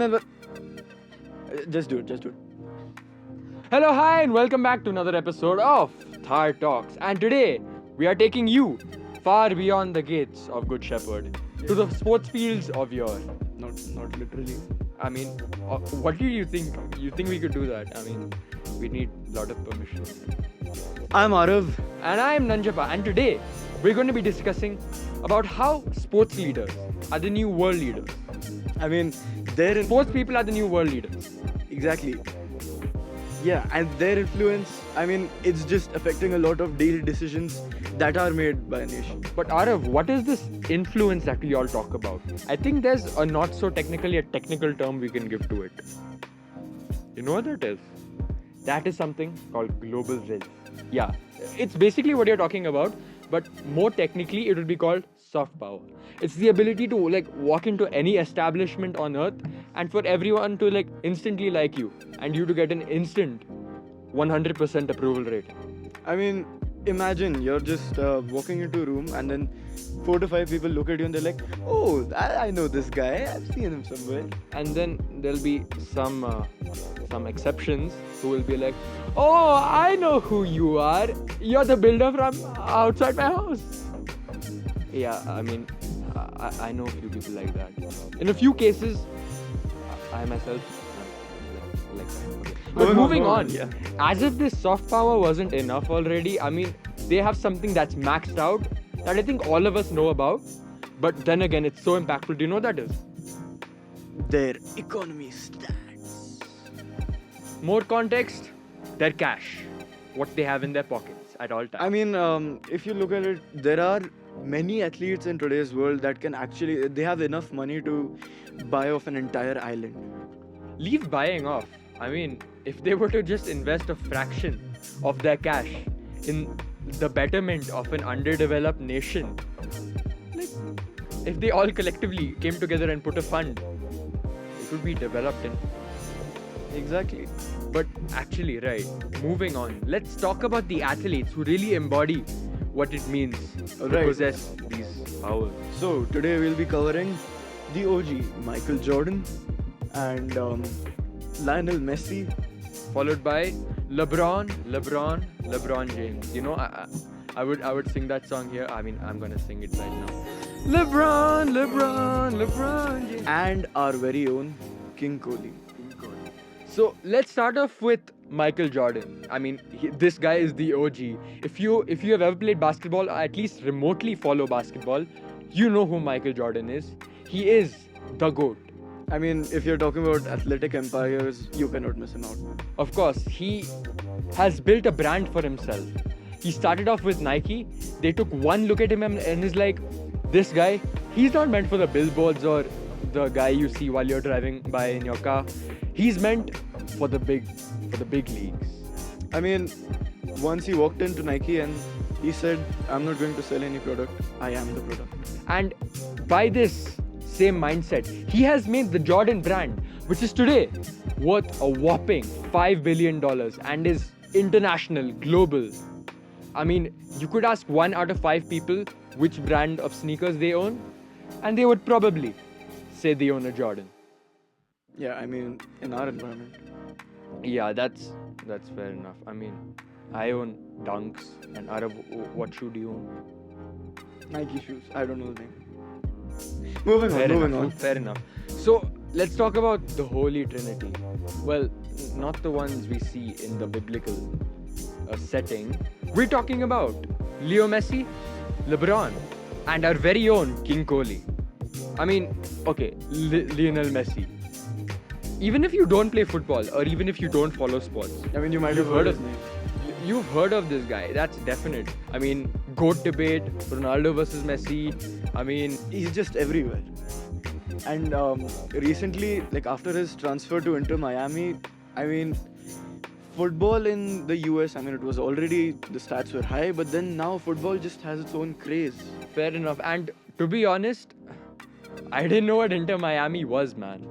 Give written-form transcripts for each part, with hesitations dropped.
everyone and just do it. Hello, hi, and welcome back to another episode of Thar Talks. And today, we are taking you far beyond the gates of Good Shepherd to the sports fields of your... Not literally. I mean, what do you think? You think we could do that? I mean, we need a lot of permission. I'm Arav. And I'm Nanjapa. And today, we're going to be discussing about how sports leaders are the new world leaders. I mean, Sports people are the new world leaders. Exactly. Yeah, and their influence, I mean, it's just affecting a lot of daily decisions that are made by a nation. But Arav, what is this influence that we all talk about? I think there's a not so technical term we can give to it. You know what that is? That is something called global will. Yeah, it's basically what you're talking about, but more technically it would be called soft power. It's the ability to walk into any establishment on earth and for everyone to instantly like you and you to get an instant 100% approval rate. I mean, imagine you're just walking into a room and then 4 to 5 people look at you and they're like, oh, I know this guy, I've seen him somewhere. And then there'll be some exceptions who will be like, oh, I know who you are. You're the builder from outside my house. Yeah, I mean, I know a few people like that. In a few cases, I myself like that. Okay. But moving on, yeah. As if this soft power wasn't enough already, I mean, they have something that's maxed out that I think all of us know about. But then again, it's so impactful. Do you know what that is? Their economy stats. More context, their cash. What they have in their pockets at all times. I mean, if you look at it, there are many athletes in today's world that can actually, they have enough money to buy off an entire island. Leave buying off. I mean, if they were to just invest a fraction of their cash in the betterment of an underdeveloped nation, if they all collectively came together and put a fund, it would be developed in. Exactly. But actually, right, moving on, let's talk about the athletes who really embody what it means to possess these powers. So today we'll be covering the OG Michael Jordan and Lionel Messi, followed by LeBron James. You know, I would sing that song here. I mean, I'm gonna sing it right now. LeBron James. And our very own King Kohli. So let's start off with Michael Jordan. I mean, this guy is the OG. If you have ever played basketball, or at least remotely follow basketball, you know who Michael Jordan is. He is the GOAT. I mean, if you're talking about athletic empires, you cannot miss him out. Of course, he has built a brand for himself. He started off with Nike. They took one look at him and is like, this guy, he's not meant for the billboards or the guy you see while you're driving by in your car. He's meant for the big leagues. I mean, once he walked into Nike and he said, I'm not going to sell any product, I am the product. And by this same mindset, he has made the Jordan brand, which is today worth a whopping $5 billion and is international, global. I mean, you could ask 1 out of 5 people which brand of sneakers they own, and they would probably say they own a Jordan. Yeah, I mean, in our environment. Yeah, that's fair enough. I mean, I own Dunks, and Arav, what shoe do you own? Nike shoes. I don't know the name. Moving on. Fair enough. So, let's talk about the Holy Trinity. Well, not the ones we see in the biblical setting. We're talking about Leo Messi, LeBron, and our very own King Kohli. I mean, okay, Lionel Messi. Even if you don't play football or even if you don't follow sports, I mean, you might have heard of his name. You've heard of this guy, that's definite. I mean, GOAT debate, Ronaldo versus Messi. I mean, he's just everywhere. And recently, after his transfer to Inter Miami, I mean, football in the US, I mean, it was already, the stats were high, but then now football just has its own craze. Fair enough. And to be honest, I didn't know what Inter Miami was, man.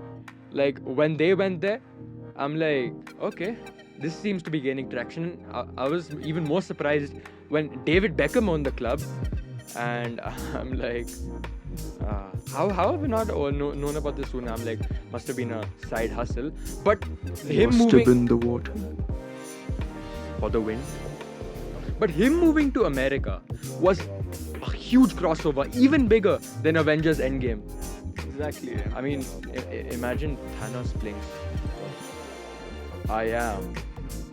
When they went there, I'm like, okay, this seems to be gaining traction. I was even more surprised when David Beckham owned the club, and I'm like, How have we not known about this sooner? I'm like, must have been a side hustle. But him moving the water. for the win. But him moving to America was a huge crossover, even bigger than Avengers Endgame. Exactly. I mean, imagine Thanos playing. I am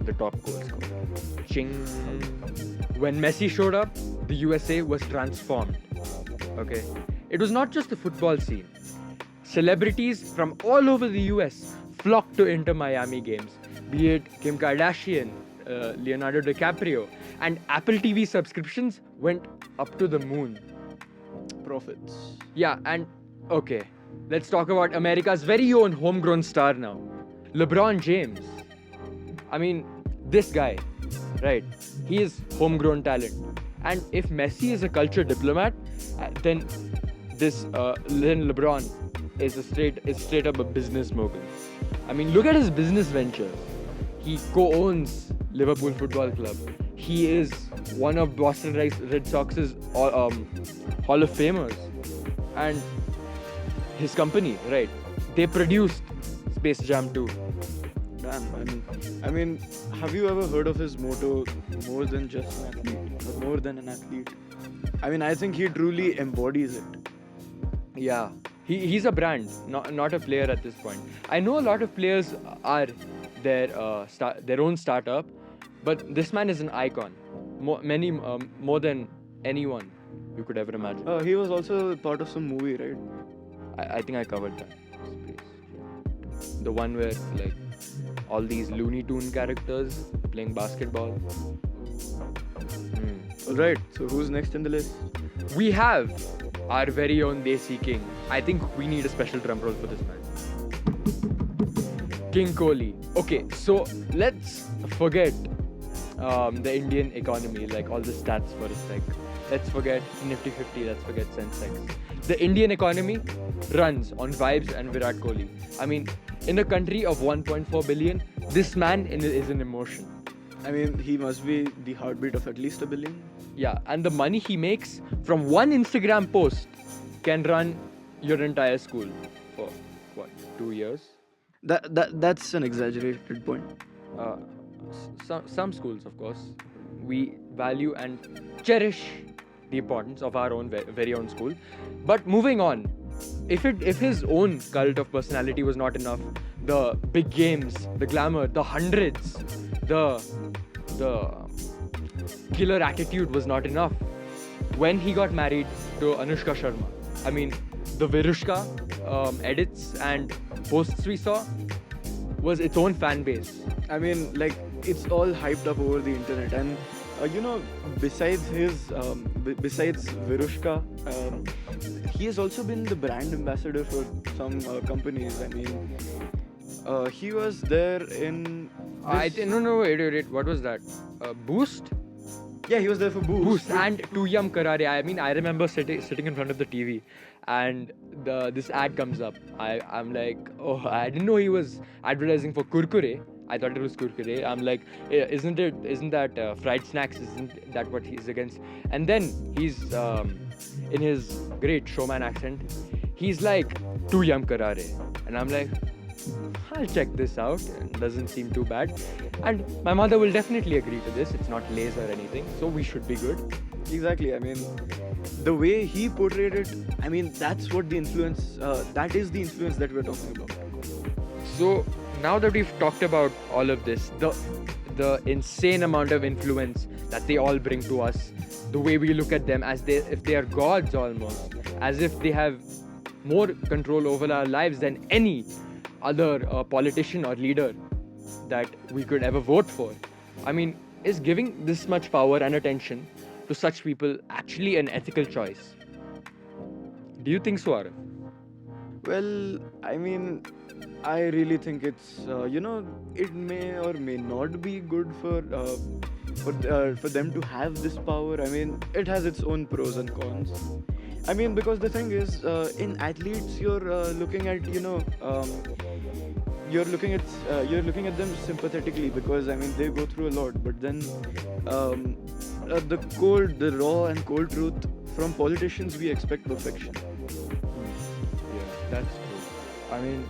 the top goal scorer. Ching. When Messi showed up, the USA was transformed. Okay, it was not just the football scene. Celebrities from all over the US flocked to Inter Miami games, be it Kim Kardashian, Leonardo DiCaprio, and Apple TV subscriptions went up to the moon. Profits. Yeah, and okay, let's talk about America's very own homegrown star now, LeBron James. I mean, this guy, right? He is homegrown talent. And if Messi is a culture diplomat, then LeBron is straight up a business mogul. I mean, look at his business ventures. He co-owns Liverpool Football Club. He is one of Boston Red Sox's Hall of Famers. And his company, right? They produced Space Jam 2. Damn, I mean, have you ever heard of his motto, more than just an athlete, or more than an athlete? I mean, I think he truly embodies it. Yeah, he's a brand, not a player at this point. I know a lot of players are their own startup, but this man is an icon, more than anyone you could ever imagine. He was also part of some movie, right? I think I covered that. The one where like all these Looney Tune characters playing basketball. Alright, so who's next in the list? We have our very own Desi King. I think we need a special drum roll for this man. King Kohli. Okay, so let's forget the Indian economy, like all the stats for a sec. Let's forget Nifty 50, let's forget Sensex. The Indian economy runs on vibes and Virat Kohli. I mean, in a country of 1.4 billion, this man is an emotion. I mean, he must be the heartbeat of at least 1 billion. Yeah, and the money he makes from one Instagram post can run your entire school for what, 2 years? That's an exaggerated point. Some schools, of course, we value and cherish the importance of our own very own school. But moving on, if his own cult of personality was not enough, the big games, the glamour, the hundreds, the killer attitude was not enough. When he got married to Anushka Sharma, I mean, the Virushka edits and posts we saw was its own fan base. I mean, like, it's all hyped up over the internet, and besides Virushka, he has also been the brand ambassador for some companies. I mean, he was there in. No, wait. What was that? Boost? Yeah, he was there for Boost. And Tuyam Karare. I mean, I remember sitting in front of the TV, and this ad comes up. I'm like, oh, I didn't know he was advertising for Kurkure. I thought it was Kurkure. I'm like, isn't that fried snacks? Isn't that what he's against? And then he's in his great showman accent, he's like, Tuyam Karare. And I'm like, I'll check this out. It doesn't seem too bad. And my mother will definitely agree to this. It's not lays or anything, so we should be good. Exactly. I mean, the way he portrayed it, I mean, that's what the influence, that is the influence that we're talking about. So now that we've talked about all of this, the insane amount of influence that they all bring to us, the way we look at them as if they are gods almost, as if they have more control over our lives than any other politician or leader that we could ever vote for. I mean, is giving this much power and attention to such people actually an ethical choice? Do you think so, Arav? Well, I mean, I really think it's it may or may not be good for them to have this power. I mean, it has its own pros and cons. I mean, because the thing is, in athletes, you're looking at you're looking at them sympathetically, because I mean they go through a lot. But then the raw and cold truth, from politicians we expect perfection. That's true. I mean,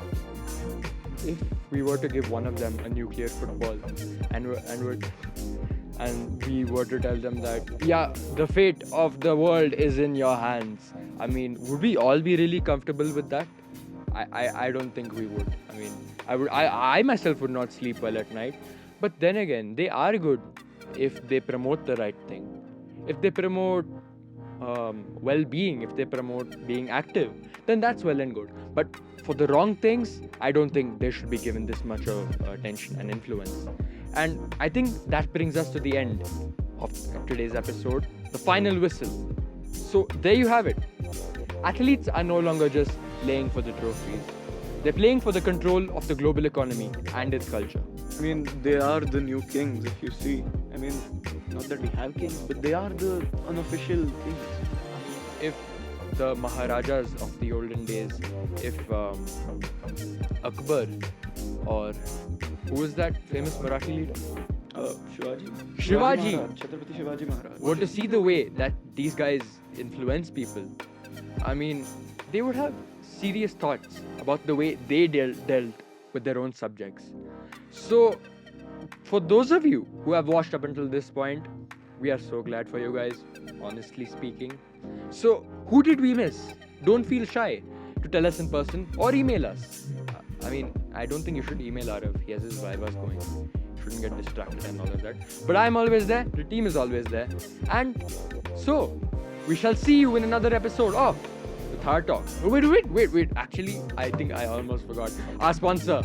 if we were to give one of them a nuclear football and we were to tell them that, yeah, the fate of the world is in your hands, I mean, would we all be really comfortable with that? I don't think we would. I mean, I myself would not sleep well at night. But then again, they are good if they promote the right thing. If they promote well-being, if they promote being active, then that's well and good. But for the wrong things, I don't think they should be given this much of attention and influence. And I think that brings us to the end of today's episode, the final whistle. So there you have it. Athletes are no longer just playing for the trophies. They're playing for the control of the global economy and its culture. I mean, they are the new kings, if you see. I mean, not that we have kings, but they are the unofficial kings. If the Maharajas of the olden days, if Akbar or who was that famous Marathi leader? Shivaji. Maharaj, Chhatrapati Shivaji Maharaj. Were to see the way that these guys influence people, I mean, they would have serious thoughts about the way they dealt with their own subjects. So, for those of you who have watched up until this point, we are so glad for you guys, honestly speaking. So, who did we miss? Don't feel shy to tell us in person or email us. I mean, I don't think you should email Arav. He has his vivas going. You shouldn't get distracted and all of that. But I'm always there. The team is always there. And so, we shall see you in another episode of the Third Talk. Wait. Actually, I think I almost forgot. Our sponsor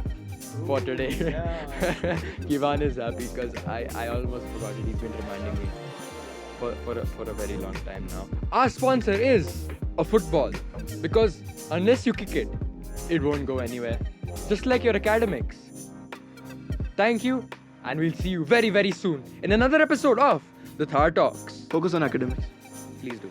for today. Kivan is happy because I almost forgot it. He's been reminding me for a very long time now. Our sponsor is a football, because unless you kick it, it won't go anywhere. Just like your academics. Thank you, and we'll see you very, very soon in another episode of the Thar Talks. Focus on academics. Please do.